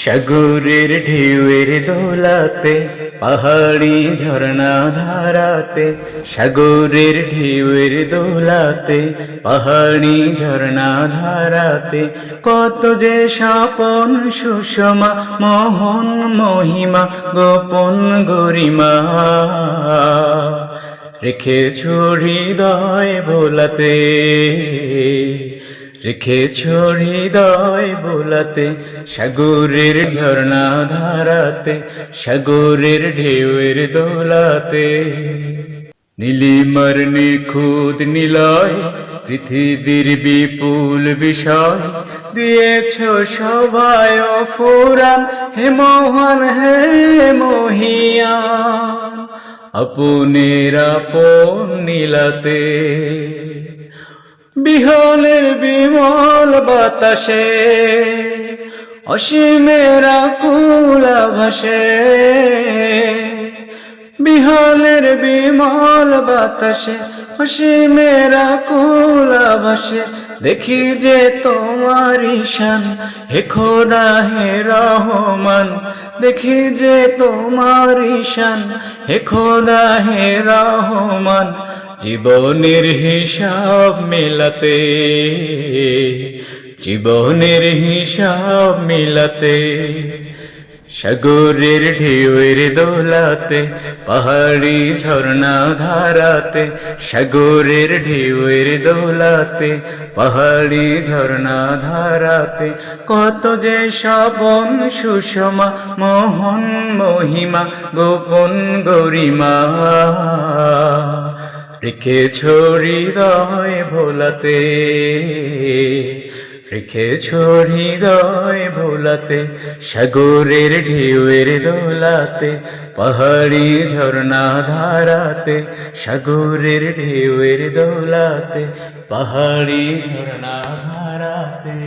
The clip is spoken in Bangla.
সাগরের ঢেউয়ের দোলাতে পাহাড়ি ঝর্ণা ধারাতে, সাগরের ঢেউয়ের দোলাতে পাহাড়ি ঝর্ণা ধারাতে, কত যে স্বপন সুষমা মোহন মহিমা গোপন গরিমা রেখেছ হৃদয় ভোলাতে, রেখেছ হৃদয় বোলাতে। সাগরের ঝর্ণা ধারাতে, সাগরের ঢেউয়ের দোলাতে। নীলিমার নিখুঁত নিলয় পৃথিবীর বিপুল বিষয়, দিয়েছ সবাই ফুরান হে মোহন হে মহিয়ান, আপনের আপন নীলাতে। বিহনের বিমল বাতাসে অসীমের আকুল ভাসে, বিহনের বিমল বাতাসে অসীমের আকুল ভাসে। দেখি যে তোমার ঈশান হে খোদা হে রহমান, দেখি যে তোমার ঈশান হে খোদা হে রহমান। জীবনের হিসাব মেলাতে, জীবনের হিসাব মেলাতে। সাগরের ঢেউয়ের দোলাতে পাহাড়ি ঝর্ণা ধারাতে, সাগরের ঢেউয়ের দোলাতে পাহাড়ি ঝর্ণা ধারাতে। কত যে স্বপন সুষমা মোহন মহিমা গোপন গরিমা রেখেছ হৃদয় ভোলাতে, রেখেছ হৃদয় ভোলাতে। সাগরের ঢেউয়ের দোলাতে পাহাড়ি ঝর্ণা ধারাতে, সাগরের ঢেউয়ের দোলাতে পাহাড়ি ঝর্ণা ধারাতে।